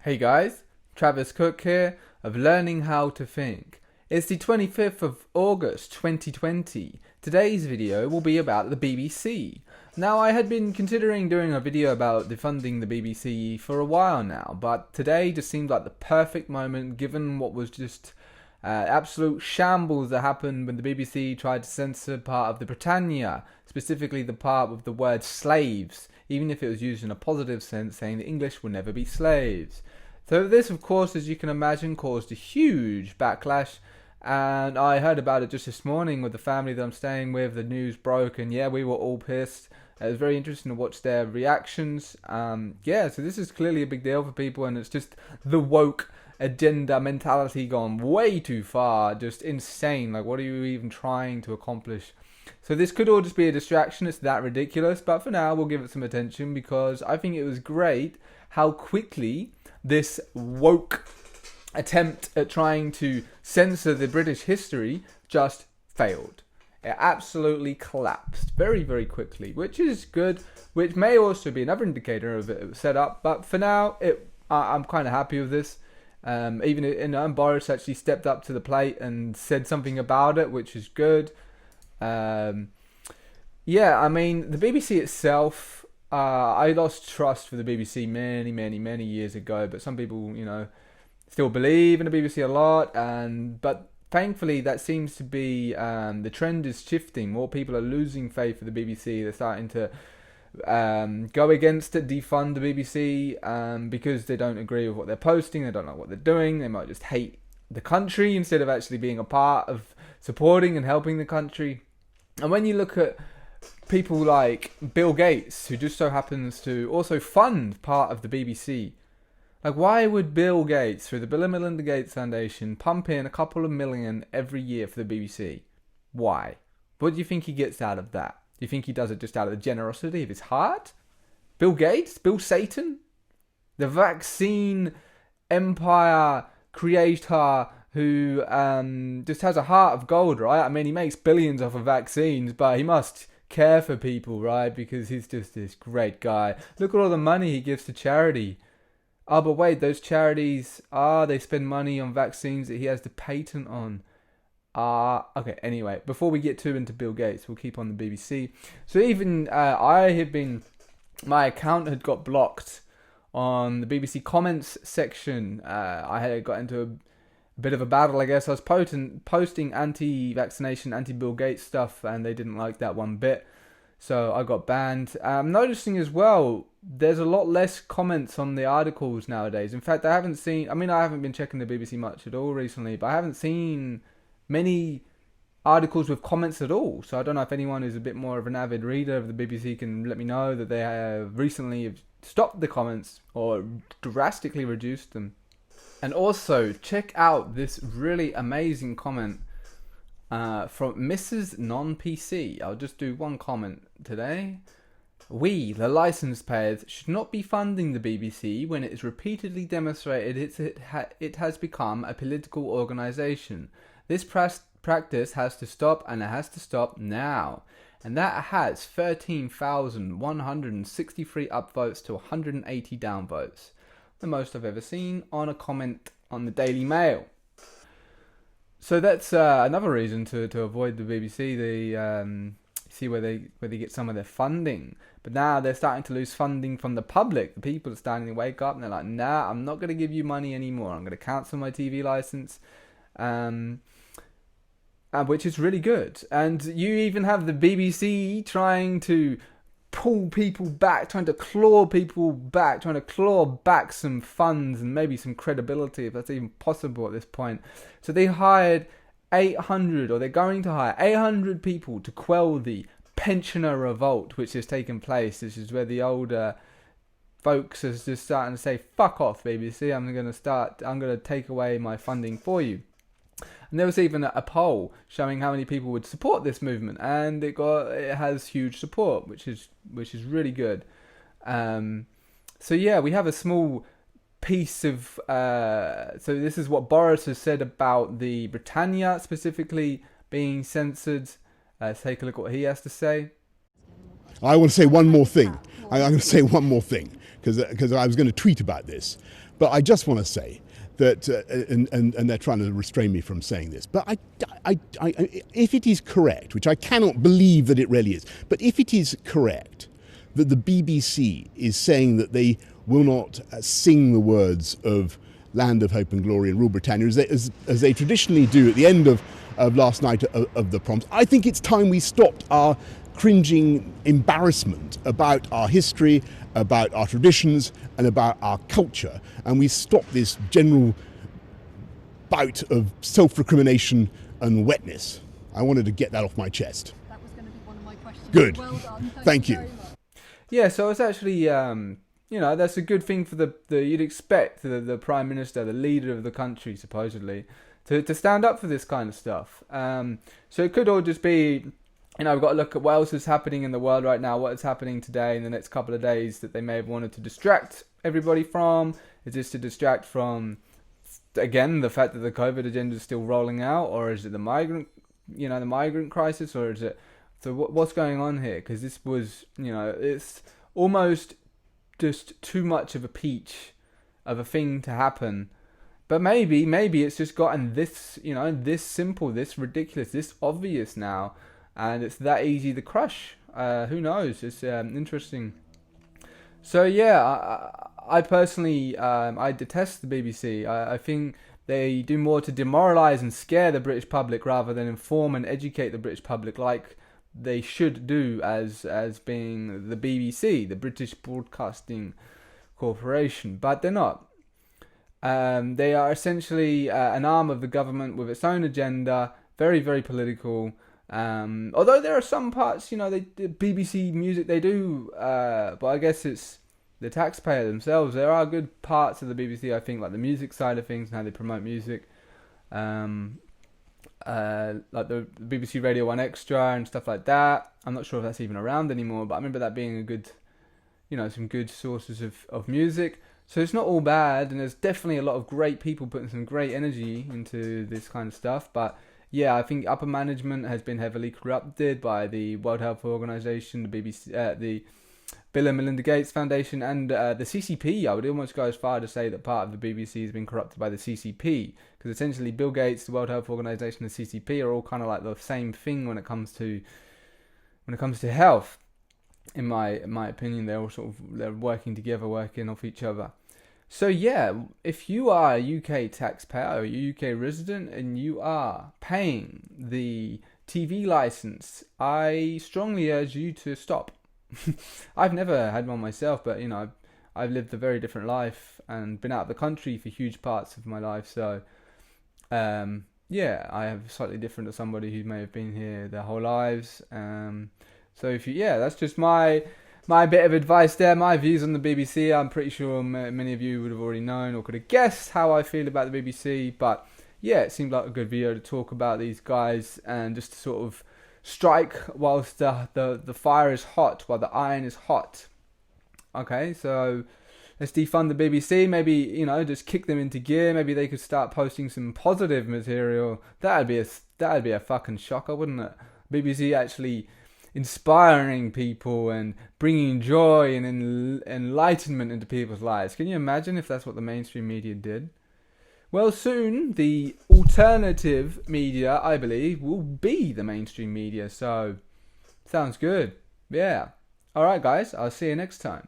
Hey guys, Travis Cook here of Learning How to Think. It's the 25th of August 2020. Today's video will be about the BBC. Now, I had been considering doing a video about defunding the BBC for a while now, but today just seemed like the perfect moment given what was just absolute shambles that happened when the BBC tried to censor part of the Britannia, specifically the part with the word slaves, even if it was used in a positive sense, saying the English will never be slaves. So this, of course, as you can imagine, caused a huge backlash, and I heard about it just this morning with the family that I'm staying with. The news broke, and yeah, we were all pissed. It was very interesting to watch their reactions. So this is clearly a big deal for people, and it's just the woke agenda mentality gone way too far, just insane. Like, what are you even trying to accomplish? So this could all just be a distraction. It's that ridiculous, but for now we'll give it some attention because I think it was great how quickly this woke attempt at trying to censor the British history just failed. It absolutely collapsed very, very quickly, which is good, which may also be another indicator of it was set up. But for now, I'm kind of happy with this. Even Boris actually stepped up to the plate and said something about it, which is good. The BBC itself, I lost trust for the BBC many years ago, but some people, still believe in the BBC a lot, but thankfully that seems to be, the trend is shifting. More people are losing faith for the BBC. They're starting to go against it, defund the BBC, because they don't agree with what they're posting, they don't like what they're doing, they might just hate the country instead of actually being a part of supporting and helping the country. And when you look at people like Bill Gates, who just so happens to also fund part of the BBC, like, why would Bill Gates, through the Bill and Melinda Gates Foundation, pump in a couple of million every year for the BBC? Why? What do you think he gets out of that? Do you think he does it just out of the generosity of his heart? Bill Gates? Bill Satan? The vaccine empire creator who just has a heart of gold, right? I mean, he makes billions off of vaccines, but he must care for people, right? Because he's just this great guy. Look at all the money he gives to charity. Oh, but wait, those charities, they spend money on vaccines that he has the patent on. Okay, anyway, before we get too into Bill Gates, we'll keep on the BBC. So even my account had got blocked on the BBC comments section. I had got into a bit of a battle, I guess. I was posting anti-vaccination, anti-Bill Gates stuff, and they didn't like that one bit. So I got banned. I'm noticing as well, there's a lot less comments on the articles nowadays. In fact, I haven't been checking the BBC much at all recently, but I haven't seen many articles with comments at all. So I don't know if anyone who's a bit more of an avid reader of the BBC can let me know that they have recently stopped the comments or drastically reduced them. And also, check out this really amazing comment from Mrs. Non-PC. I'll just do one comment today. We, the licence payers, should not be funding the BBC when it is repeatedly demonstrated it has become a political organisation. This practice has to stop, and it has to stop now. And that has 13,163 upvotes to 180 downvotes. The most I've ever seen on a comment on the Daily Mail. So that's another reason to avoid the BBC. They see where they get some of their funding. But now they're starting to lose funding from the public. The people are starting to wake up and they're like, nah, I'm not going to give you money anymore. I'm going to cancel my TV license. Which is really good. And you even have the BBC trying to pull people back, trying to claw people back, trying to claw back some funds and maybe some credibility, if that's even possible at this point. So they hired 800, or they're going to hire 800 people to quell the pensioner revolt, which has taken place. This is where the older folks are just starting to say, fuck off, BBC, I'm going to take away my funding for you. And there was even a poll showing how many people would support this movement, and it has huge support, which is really good. We have a small piece of. So this is what Boris has said about the Britannia specifically being censored. Let's take a look at what he has to say. I want to say one more thing. I'm going to say one more thing because I was going to tweet about this. But I just want to say that, and they're trying to restrain me from saying this, but if it is correct, which I cannot believe that it really is, but if it is correct that the BBC is saying that they will not sing the words of Land of Hope and Glory and Rule Britannia as they traditionally do at the end of last night of the proms, I think it's time we stopped our cringing embarrassment about our history, about our traditions and about our culture, and we stop this general bout of self-recrimination and wetness. I wanted to get that off my chest. That was going to be one of my questions. Good. Well done. Thank you. Very much. Yeah, so it's actually, that's a good thing for the you'd expect the Prime Minister, the leader of the country, supposedly, to stand up for this kind of stuff. So it could all just be, we've got to look at what else is happening in the world right now, what is happening today in the next couple of days that they may have wanted to distract everybody from. Is this to distract from, again, the fact that the COVID agenda is still rolling out, or is it the migrant crisis, or is it, so what's going on here? Because this was, it's almost just too much of a peach of a thing to happen. But maybe it's just gotten this, this simple, this ridiculous, this obvious now, and it's that easy to crush. Who knows? It's interesting. So yeah, I personally, I detest the BBC. I think they do more to demoralise and scare the British public rather than inform and educate the British public like they should do as being the BBC, the British Broadcasting Corporation. But they're not. They are essentially an arm of the government with its own agenda, very, very political. Although there are some parts, the BBC music they do, but I guess it's the taxpayer themselves. There are good parts of the BBC, I think, like the music side of things and how they promote music, like the BBC Radio 1 Extra and stuff like that. I'm not sure if that's even around anymore, but I remember that being a good, some good sources of music. So it's not all bad, and there's definitely a lot of great people putting some great energy into this kind of stuff, but yeah, I think upper management has been heavily corrupted by the World Health Organization, the BBC, the Bill and Melinda Gates Foundation, and the CCP. I would almost go as far to say that part of the BBC has been corrupted by the CCP, because essentially Bill Gates, the World Health Organization, and the CCP are all kind of like the same thing when it comes to health. In my opinion, they're working together, working off each other. So yeah, if you are a UK taxpayer or a UK resident and you are paying the TV license, I strongly urge you to stop. I've never had one myself, but I've lived a very different life and been out of the country for huge parts of my life. So yeah, I have slightly different to somebody who may have been here their whole lives. So that's just my bit of advice there, my views on the BBC. I'm pretty sure many of you would have already known or could have guessed how I feel about the BBC. But yeah, it seemed like a good video to talk about these guys and just to sort of strike whilst the fire is hot, while the iron is hot. Okay, so let's defund the BBC. Maybe, just kick them into gear. Maybe they could start posting some positive material. That'd be a fucking shocker, wouldn't it? BBC actually inspiring people and bringing joy and enlightenment into people's lives. Can you imagine if that's what the mainstream media did? Well, soon the alternative media, I believe, will be the mainstream media. So, sounds good. Yeah. Alright guys, I'll see you next time.